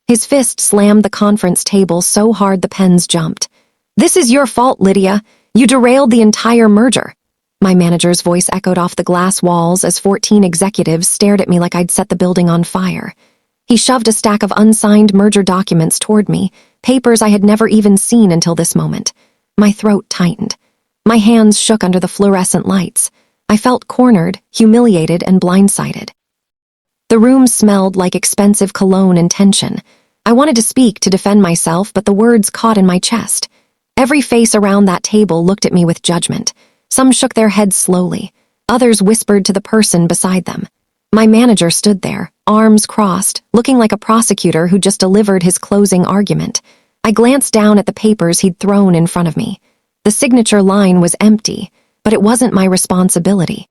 His fist slammed the conference table so hard the pens jumped. "This is your fault, Lydia. You derailed the entire merger." My manager's voice echoed off the glass walls as 14 executives stared at me like I'd set the building on fire. He shoved a stack of unsigned merger documents toward me, papers I had never even seen until this moment. My throat tightened. My hands shook under the fluorescent lights. I felt cornered, humiliated, and blindsided. The room smelled like expensive cologne and tension. I wanted to speak to defend myself, but the words caught in my chest. Every face around that table looked at me with judgment. Some shook their heads slowly. Others whispered to the person beside them. My manager stood there, arms crossed, looking like a prosecutor who just delivered his closing argument. I glanced down at the papers he'd thrown in front of me. The signature line was empty, but it wasn't my responsibility.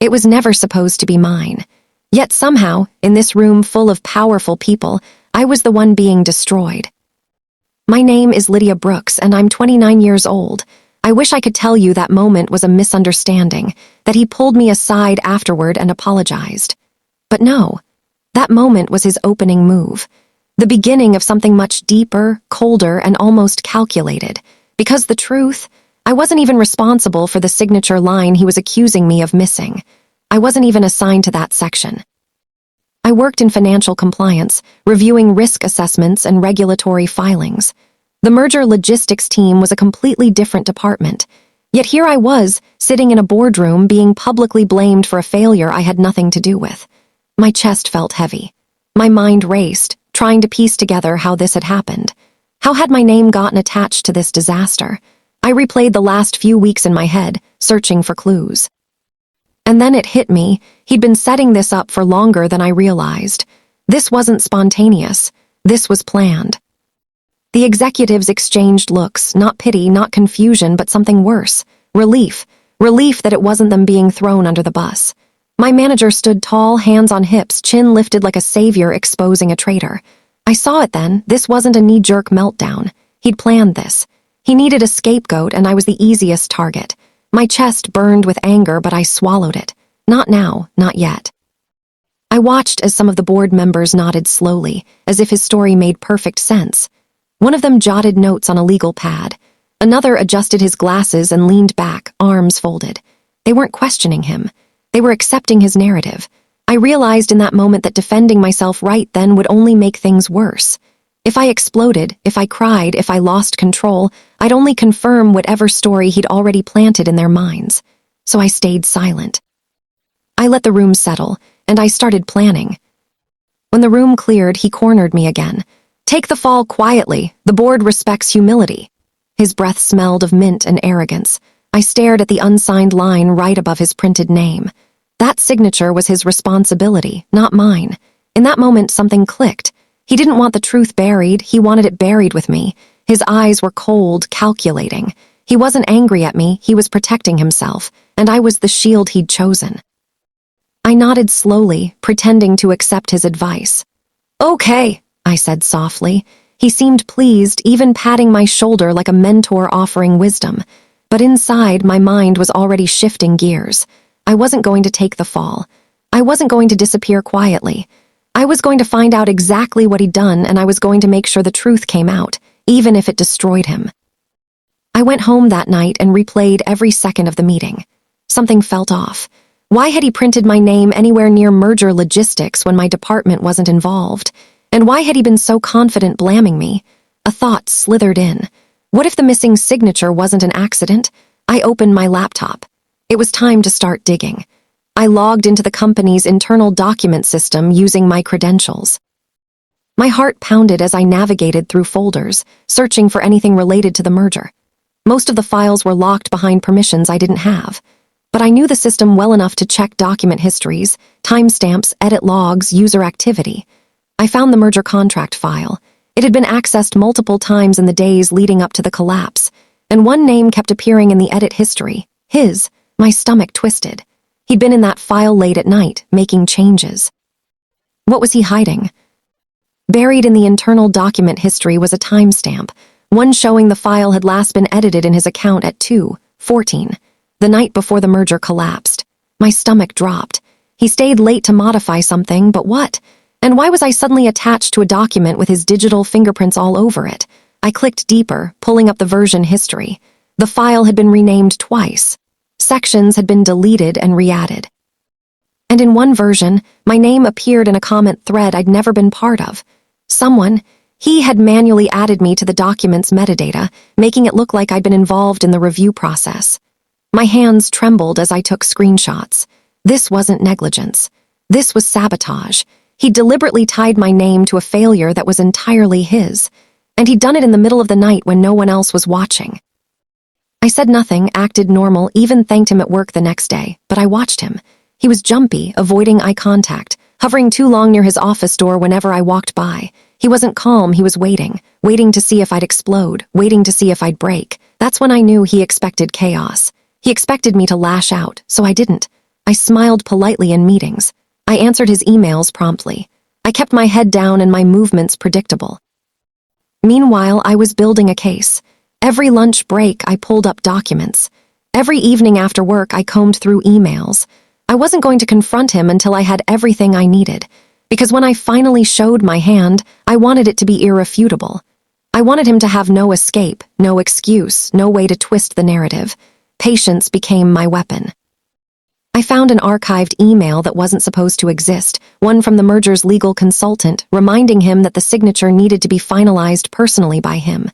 It was never supposed to be mine. Yet somehow, in this room full of powerful people, I was the one being destroyed. "My name is Lydia Brooks, and I'm 29 years old. I wish I could tell you that moment was a misunderstanding, that he pulled me aside afterward and apologized. But no, that moment was his opening move. The beginning of something much deeper, colder, and almost calculated. Because the truth, I wasn't even responsible for the signature line he was accusing me of missing. I wasn't even assigned to that section. I worked in financial compliance, reviewing risk assessments and regulatory filings. The merger logistics team was a completely different department. Yet here I was, sitting in a boardroom, being publicly blamed for a failure I had nothing to do with. My chest felt heavy. My mind raced, trying to piece together how this had happened. How had my name gotten attached to this disaster? I replayed the last few weeks in my head, searching for clues. And then it hit me, he'd been setting this up for longer than I realized. This wasn't spontaneous. This was planned. The executives exchanged looks, not pity, not confusion, but something worse. Relief. Relief that it wasn't them being thrown under the bus. My manager stood tall, hands on hips, chin lifted like a savior exposing a traitor. I saw it then. This wasn't a knee-jerk meltdown. He'd planned this. He needed a scapegoat, and I was the easiest target. My chest burned with anger, but I swallowed it. Not now, not yet. I watched as some of the board members nodded slowly, as if his story made perfect sense. One of them jotted notes on a legal pad. Another adjusted his glasses and leaned back, arms folded. They weren't questioning him. They were accepting his narrative. I realized in that moment that defending myself right then would only make things worse. If I exploded, if I cried, if I lost control, I'd only confirm whatever story he'd already planted in their minds. So I stayed silent. I let the room settle, and I started planning. When the room cleared, he cornered me again. "Take the fall quietly. The board respects humility." His breath smelled of mint and arrogance. I stared at the unsigned line right above his printed name. That signature was his responsibility, not mine. In that moment, something clicked. He didn't want the truth buried, he wanted it buried with me. His eyes were cold, calculating. He wasn't angry at me, he was protecting himself, and I was the shield he'd chosen. I nodded slowly, pretending to accept his advice. "Okay," I said softly. He seemed pleased, even patting my shoulder like a mentor offering wisdom. But inside, my mind was already shifting gears. I wasn't going to take the fall. I wasn't going to disappear quietly. I was going to find out exactly what he'd done, and I was going to make sure the truth came out, even if it destroyed him. I went home that night and replayed every second of the meeting. Something felt off. Why had he printed my name anywhere near merger logistics when my department wasn't involved? And why had he been so confident blaming me? A thought slithered in. What if the missing signature wasn't an accident? I opened my laptop. It was time to start digging. I logged into the company's internal document system using my credentials. My heart pounded as I navigated through folders, searching for anything related to the merger. Most of the files were locked behind permissions I didn't have, but I knew the system well enough to check document histories, timestamps, edit logs, user activity. I found the merger contract file. It had been accessed multiple times in the days leading up to the collapse, and one name kept appearing in the edit history. His. My stomach twisted. He'd been in that file late at night, making changes. What was he hiding? Buried in the internal document history was a timestamp, one showing the file had last been edited in his account at 2:14, the night before the merger collapsed. My stomach dropped. He stayed late to modify something, but what? And why was I suddenly attached to a document with his digital fingerprints all over it? I clicked deeper, pulling up the version history. The file had been renamed twice. Sections had been deleted and re-added. And in one version, my name appeared in a comment thread I'd never been part of. He had manually added me to the document's metadata, making it look like I'd been involved in the review process. My hands trembled as I took screenshots. This wasn't negligence. This was sabotage. He'd deliberately tied my name to a failure that was entirely his. And he'd done it in the middle of the night when no one else was watching. I said nothing, acted normal, even thanked him at work the next day, but I watched him. He was jumpy, avoiding eye contact, hovering too long near his office door whenever I walked by. He wasn't calm, he was waiting to see if I'd explode, waiting to see if I'd break. That's when I knew he expected chaos. He expected me to lash out, so I didn't. I smiled politely in meetings. I answered his emails promptly. I kept my head down and my movements predictable. Meanwhile, I was building a case. Every lunch break, I pulled up documents. Every evening after work, I combed through emails. I wasn't going to confront him until I had everything I needed, because when I finally showed my hand, I wanted it to be irrefutable. I wanted him to have no escape, no excuse, no way to twist the narrative. Patience became my weapon. I found an archived email that wasn't supposed to exist, one from the merger's legal consultant, reminding him that the signature needed to be finalized personally by him.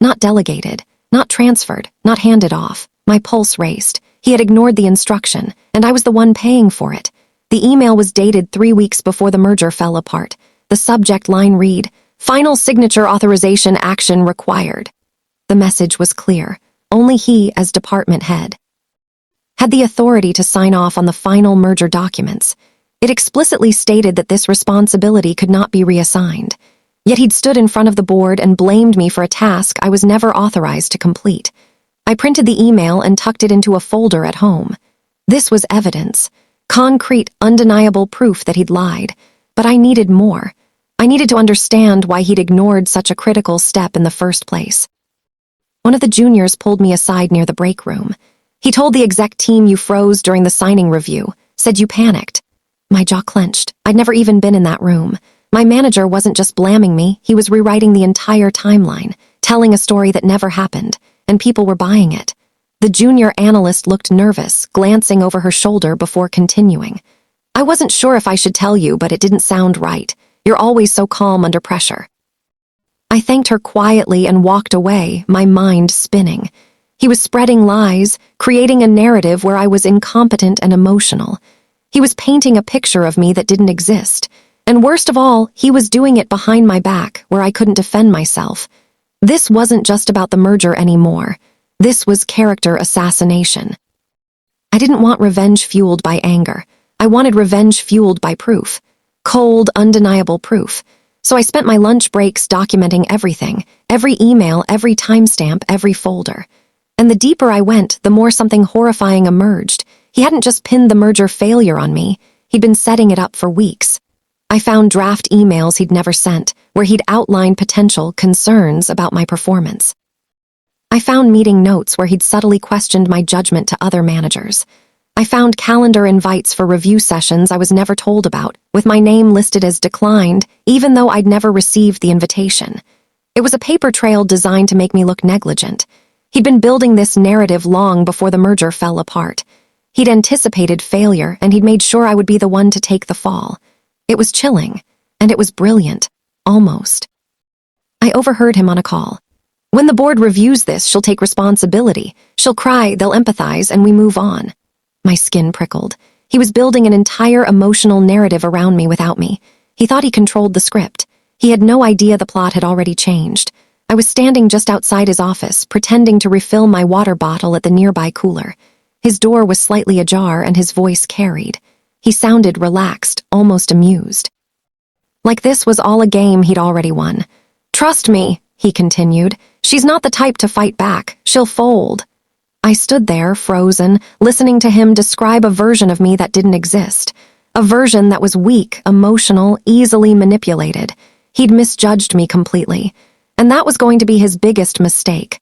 Not delegated, not transferred, not handed off. My pulse raced. He had ignored the instruction, and I was the one paying for it. The email was dated 3 weeks before the merger fell apart. The subject line read, "Final signature authorization action required." The message was clear. Only he, as department head, had the authority to sign off on the final merger documents. It explicitly stated that this responsibility could not be reassigned. Yet he'd stood in front of the board and blamed me for a task I was never authorized to complete. I printed the email and tucked it into a folder at home. This was evidence, concrete, undeniable proof that he'd lied. But I needed more. I needed to understand why he'd ignored such a critical step in the first place. One of the juniors pulled me aside near the break room. He told the exec team you froze during the signing review, said you panicked. My jaw clenched. I'd never even been in that room. My manager wasn't just blaming me, he was rewriting the entire timeline, telling a story that never happened, and people were buying it. The junior analyst looked nervous, glancing over her shoulder before continuing. I wasn't sure if I should tell you, but it didn't sound right. You're always so calm under pressure. I thanked her quietly and walked away, my mind spinning. He was spreading lies, creating a narrative where I was incompetent and emotional. He was painting a picture of me that didn't exist. And worst of all, he was doing it behind my back, where I couldn't defend myself. This wasn't just about the merger anymore. This was character assassination. I didn't want revenge fueled by anger. I wanted revenge fueled by proof. Cold, undeniable proof. So I spent my lunch breaks documenting everything, every email, every timestamp, every folder. And the deeper I went, the more something horrifying emerged. He hadn't just pinned the merger failure on me. He'd been setting it up for weeks. I found draft emails he'd never sent, where he'd outlined potential concerns about my performance. I found meeting notes where he'd subtly questioned my judgment to other managers. I found calendar invites for review sessions I was never told about, with my name listed as declined, even though I'd never received the invitation. It was a paper trail designed to make me look negligent. He'd been building this narrative long before the merger fell apart. He'd anticipated failure, and he'd made sure I would be the one to take the fall. It was chilling, and it was brilliant, almost. I overheard him on a call. When the board reviews this, she'll take responsibility. She'll cry, they'll empathize, and we move on. My skin prickled. He was building an entire emotional narrative around me without me. He thought he controlled the script. He had no idea the plot had already changed. I was standing just outside his office, pretending to refill my water bottle at the nearby cooler. His door was slightly ajar and his voice carried. He sounded relaxed, almost amused. Like this was all a game he'd already won. "Trust me," he continued. "She's not the type to fight back. She'll fold." I stood there, frozen, listening to him describe a version of me that didn't exist. A version that was weak, emotional, easily manipulated. He'd misjudged me completely. And that was going to be his biggest mistake.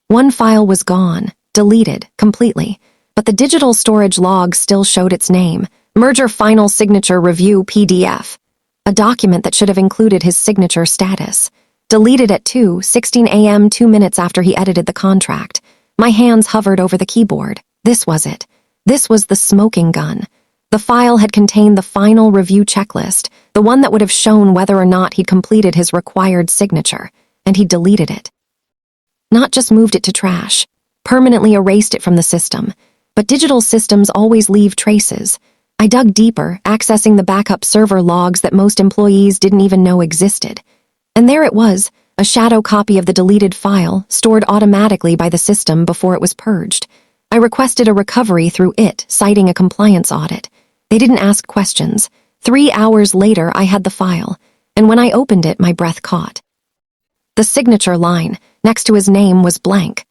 One file was gone, deleted, completely. But the digital storage log still showed its name, Merger Final Signature Review PDF. a document that should have included his signature status. Deleted at 2:16 a.m., 2 minutes after he edited the contract. My hands hovered over the keyboard. This was it. This was the smoking gun. The file had contained the final review checklist, the one that would have shown whether or not he'd completed his required signature, and he deleted it. Not just moved it to trash, permanently erased it from the system, but digital systems always leave traces. I dug deeper, accessing the backup server logs that most employees didn't even know existed. And there it was, a shadow copy of the deleted file, stored automatically by the system before it was purged. I requested a recovery through it, citing a compliance audit. They didn't ask questions. 3 hours later, I had the file, and when I opened it, my breath caught. The signature line, next to his name, was blank.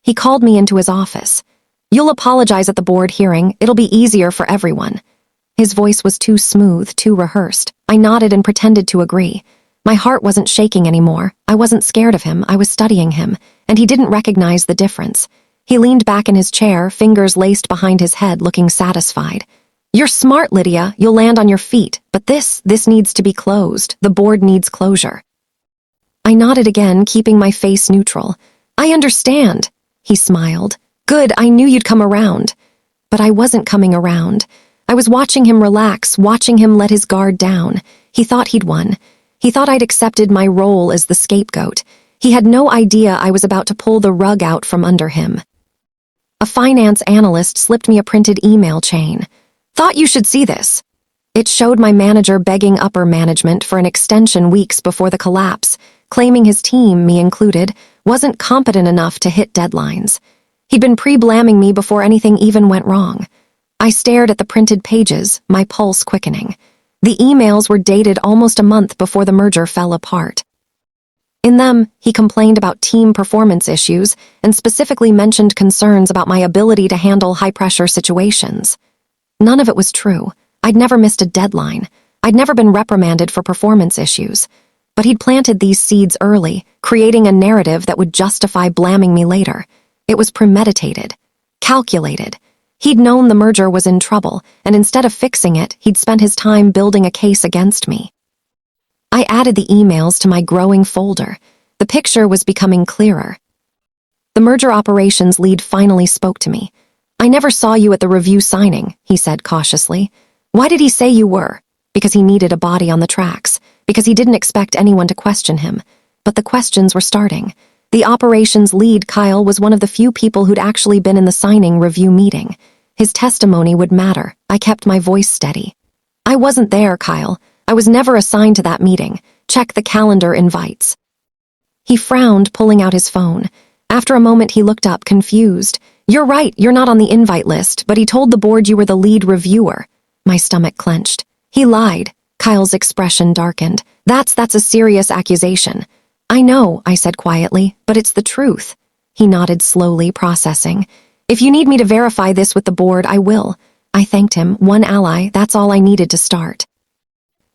He called me into his office. "You'll apologize at the board hearing. It'll be easier for everyone." His voice was too smooth, too rehearsed. I nodded and pretended to agree. My heart wasn't shaking anymore. I wasn't scared of him. I was studying him, and he didn't recognize the difference. He leaned back in his chair, fingers laced behind his head, looking satisfied. "You're smart, Lydia. You'll land on your feet. But this needs to be closed. The board needs closure." I nodded again, keeping my face neutral. "I understand." He smiled. "Good, I knew you'd come around." But I wasn't coming around. I was watching him relax, watching him let his guard down. He thought he'd won. He thought I'd accepted my role as the scapegoat. He had no idea I was about to pull the rug out from under him. A finance analyst slipped me a printed email chain. "Thought you should see this." It showed my manager begging upper management for an extension weeks before the collapse, claiming his team, me included, wasn't competent enough to hit deadlines. He'd been pre-blamming me before anything even went wrong. I stared at the printed pages, my pulse quickening. The emails were dated almost a month before the merger fell apart. In them, he complained about team performance issues and specifically mentioned concerns about my ability to handle high-pressure situations. None of it was true. I'd never missed a deadline. I'd never been reprimanded for performance issues. But he'd planted these seeds early, creating a narrative that would justify blaming me later. It was premeditated, calculated. He'd known the merger was in trouble, and instead of fixing it, he'd spent his time building a case against me. I added the emails to my growing folder. The picture was becoming clearer. The merger operations lead finally spoke to me. "I never saw you at the review signing," he said cautiously. "Why did he say you were?" Because he needed a body on the tracks. Because he didn't expect anyone to question him. But the questions were starting. The operations lead, Kyle, was one of the few people who'd actually been in the signing review meeting. His testimony would matter. I kept my voice steady. "I wasn't there, Kyle. I was never assigned to that meeting. Check the calendar invites." He frowned, pulling out his phone. After a moment, he looked up, confused. "You're right, you're not on the invite list, but he told the board you were the lead reviewer." My stomach clenched. "He lied." Kyle's expression darkened. That's a serious accusation." "I know," I said quietly, "but it's the truth." He nodded slowly, processing. "If you need me to verify this with the board, I will." I thanked him. One ally, that's all I needed to start.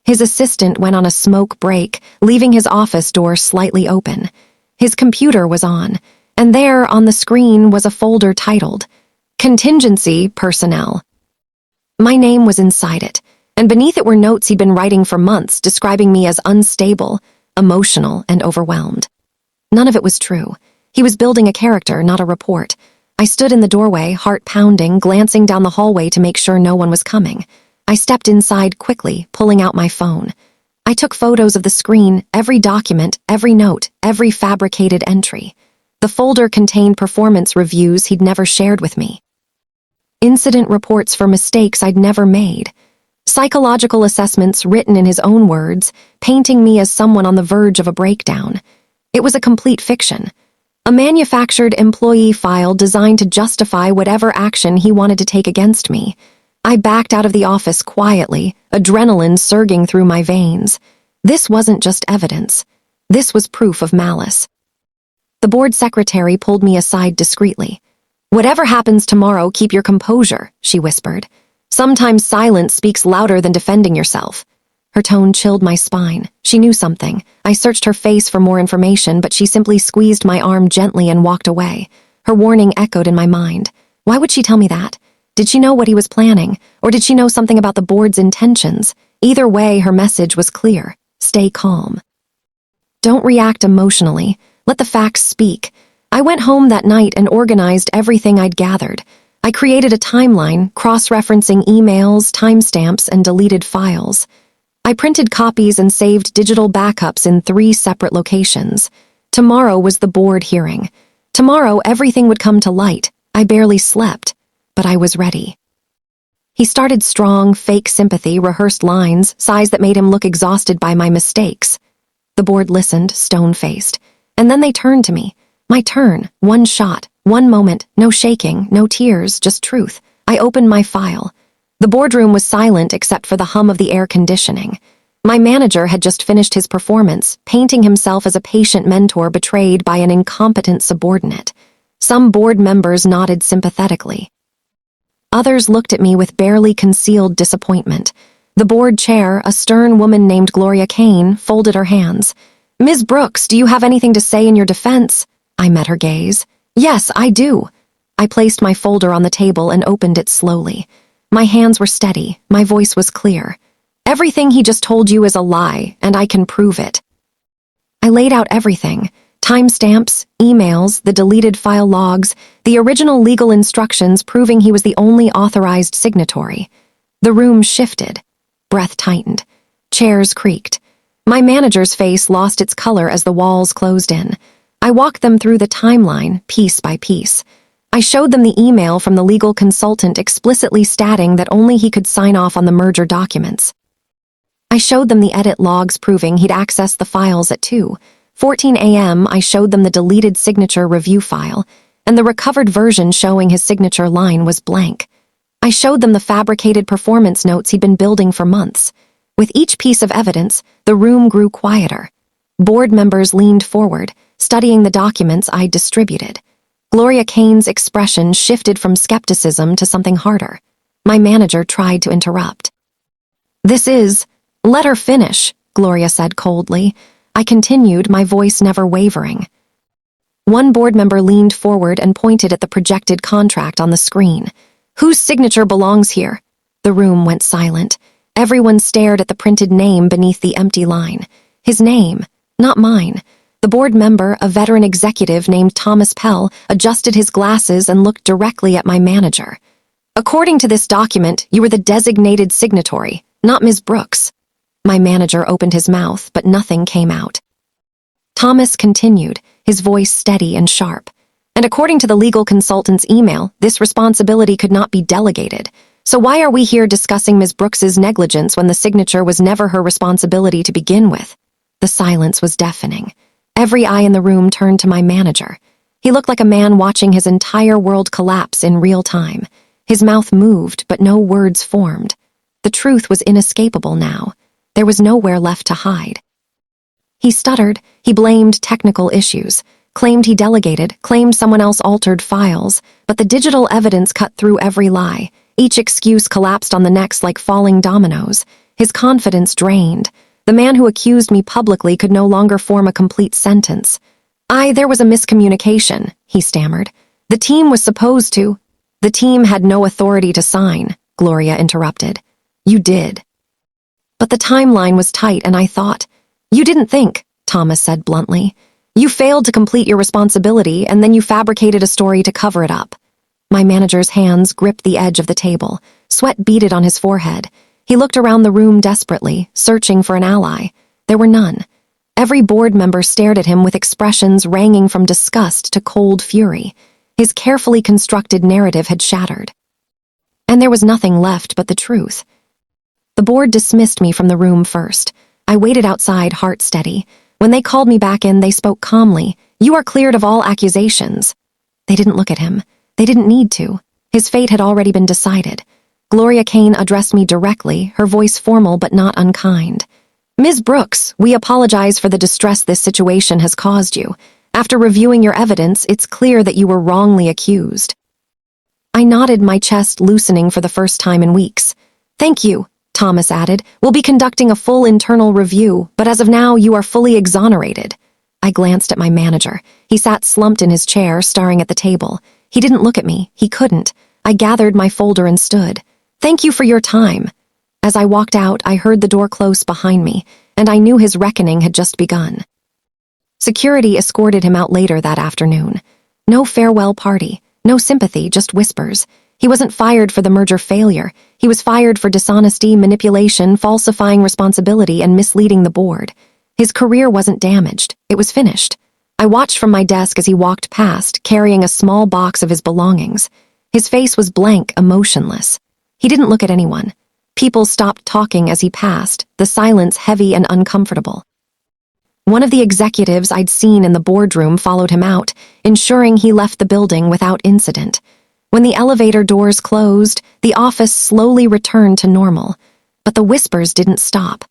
His assistant went on a smoke break, leaving his office door slightly open. His computer was on, and there on the screen was a folder titled Contingency Personnel. My name was inside it, and beneath it were notes he'd been writing for months describing me as unstable, emotional, and overwhelmed. None of it was true. He was building a character, not a report. I stood in the doorway, heart pounding, glancing down the hallway to make sure no one was coming. I stepped inside quickly, pulling out my phone. I took photos of the screen, every document, every note, every fabricated entry. The folder contained performance reviews he'd never shared with me. Incident reports for mistakes I'd never made. Psychological assessments written in his own words, painting me as someone on the verge of a breakdown. It was a complete fiction. A manufactured employee file designed to justify whatever action he wanted to take against me. I backed out of the office quietly, adrenaline surging through my veins. This wasn't just evidence. This was proof of malice. The board secretary pulled me aside discreetly. "Whatever happens tomorrow, keep your composure," she whispered. "Sometimes silence speaks louder than defending yourself." Her tone chilled my spine. She knew something. I searched her face for more information, but she simply squeezed my arm gently and walked away. Her warning echoed in my mind. Why would she tell me that? Did she know what he was planning, or did she know something about the board's intentions? Either way, her message was clear. Stay calm. Don't react emotionally. Let the facts speak. I went home that night and organized everything I'd gathered. I created a timeline, cross-referencing emails, timestamps, and deleted files. I printed copies and saved digital backups in 3 separate locations. Tomorrow was the board hearing. Tomorrow, everything would come to light. I barely slept, but I was ready. He started strong, fake sympathy, rehearsed lines, sighs that made him look exhausted by my mistakes. The board listened, stone-faced, and then they turned to me. My turn, one shot, one moment, no shaking, no tears, just truth. I opened my file. The boardroom was silent except for the hum of the air conditioning. My manager had just finished his performance, painting himself as a patient mentor betrayed by an incompetent subordinate. Some board members nodded sympathetically. Others looked at me with barely concealed disappointment. The board chair, a stern woman named Gloria Kane, folded her hands. "Ms. Brooks, do you have anything to say in your defense?" I met her gaze. "Yes, I do." I placed my folder on the table and opened it slowly. My hands were steady, my voice was clear. "Everything he just told you is a lie, and I can prove it." I laid out everything. Timestamps, emails, the deleted file logs, the original legal instructions proving he was the only authorized signatory. The room shifted. Breath tightened. Chairs creaked. My manager's face lost its color as the walls closed in. I walked them through the timeline, piece by piece. I showed them the email from the legal consultant explicitly stating that only he could sign off on the merger documents. I showed them the edit logs proving he'd accessed the files at 2:14 a.m. I showed them the deleted signature review file, and the recovered version showing his signature line was blank. I showed them the fabricated performance notes he'd been building for months. With each piece of evidence, the room grew quieter. Board members leaned forward, studying the documents I'd distributed. Gloria Kane's expression shifted from skepticism to something harder. My manager tried to interrupt. "Let her finish," Gloria said coldly. I continued, my voice never wavering. One board member leaned forward and pointed at the projected contract on the screen. "Whose signature belongs here?" The room went silent. Everyone stared at the printed name beneath the empty line. His name, not mine. The board member, a veteran executive named Thomas Pell, adjusted his glasses and looked directly at my manager. "According to this document, you were the designated signatory, not Ms. Brooks." My manager opened his mouth, but nothing came out. Thomas continued, his voice steady and sharp. "And according to the legal consultant's email, this responsibility could not be delegated. So why are we here discussing Ms. Brooks's negligence when the signature was never her responsibility to begin with?" The silence was deafening. Every eye in the room turned to my manager. He looked like a man watching his entire world collapse in real time. His mouth moved, but no words formed. The truth was inescapable now. There was nowhere left to hide. He stuttered, he blamed technical issues, claimed he delegated, claimed someone else altered files, but the digital evidence cut through every lie. Each excuse collapsed on the next like falling dominoes. His confidence drained. The man who accused me publicly could no longer form a complete sentence. There was a miscommunication," he stammered. "The team was supposed to—" "The team had no authority to sign," Gloria interrupted. "You did." But the timeline was tight and I thought, "You didn't think," Thomas said bluntly. "You failed to complete your responsibility and then you fabricated a story to cover it up." My manager's hands gripped the edge of the table. Sweat beaded on his forehead. He looked around the room desperately, searching for an ally. There were none. Every board member stared at him with expressions ranging from disgust to cold fury. His carefully constructed narrative had shattered. And there was nothing left but the truth. The board dismissed me from the room first. I waited outside, heart steady. When they called me back in, they spoke calmly. "You are cleared of all accusations." They didn't look at him. They didn't need to. His fate had already been decided. Gloria Kane addressed me directly, her voice formal but not unkind. "Ms. Brooks, we apologize for the distress this situation has caused you. After reviewing your evidence, it's clear that you were wrongly accused." I nodded, my chest loosening for the first time in weeks. "Thank you," Thomas added. "We'll be conducting a full internal review, but as of now, you are fully exonerated." I glanced at my manager. He sat slumped in his chair, staring at the table. He didn't look at me. He couldn't. I gathered my folder and stood. "Thank you for your time." As I walked out, I heard the door close behind me, and I knew his reckoning had just begun. Security escorted him out later that afternoon. No farewell party, no sympathy, just whispers. He wasn't fired for the merger failure. He was fired for dishonesty, manipulation, falsifying responsibility, and misleading the board. His career wasn't damaged. It was finished. I watched from my desk as he walked past, carrying a small box of his belongings. His face was blank, emotionless. He didn't look at anyone. People stopped talking as he passed, the silence heavy and uncomfortable. One of the executives I'd seen in the boardroom followed him out, ensuring he left the building without incident. When the elevator doors closed, the office slowly returned to normal. But the whispers didn't stop.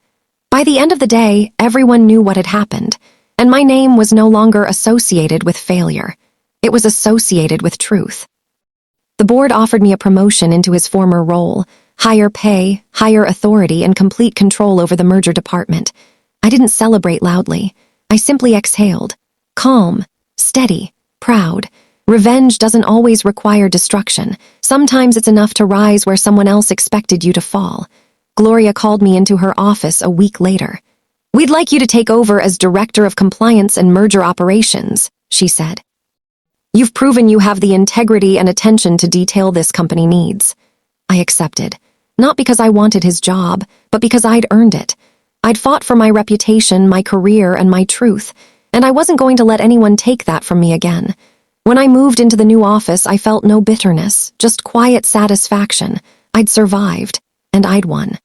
By the end of the day, everyone knew what had happened, and my name was no longer associated with failure. It was associated with truth. The board offered me a promotion into his former role, higher pay, higher authority, and complete control over the merger department. I didn't celebrate loudly. I simply exhaled. Calm, steady, proud. Revenge doesn't always require destruction. Sometimes it's enough to rise where someone else expected you to fall. Gloria called me into her office a week later. "We'd like you to take over as Director of Compliance and Merger Operations," she said. "You've proven you have the integrity and attention to detail this company needs." I accepted, not because I wanted his job, but because I'd earned it. I'd fought for my reputation, my career, and my truth, and I wasn't going to let anyone take that from me again. When I moved into the new office, I felt no bitterness, just quiet satisfaction. I'd survived, and I'd won.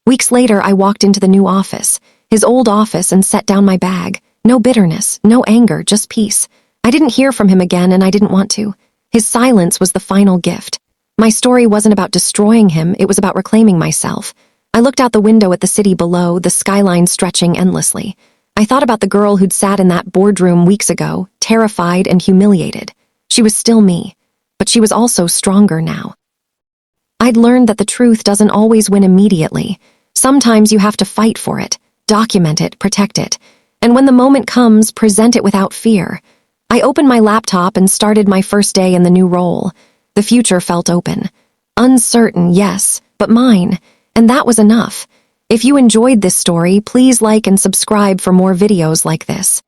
Weeks later, I walked into the new office, his old office, and set down my bag. No bitterness, no anger, just peace. I didn't hear from him again, and I didn't want to. His silence was the final gift. My story wasn't about destroying him, it was about reclaiming myself. I looked out the window at the city below, the skyline stretching endlessly. I thought about the girl who'd sat in that boardroom weeks ago, terrified and humiliated. She was still me, but she was also stronger now. I'd learned that the truth doesn't always win immediately. Sometimes you have to fight for it, document it, protect it, and when the moment comes, present it without fear. I opened my laptop and started my first day in the new role. The future felt open. Uncertain, yes, but mine. And that was enough. If you enjoyed this story, please like and subscribe for more videos like this.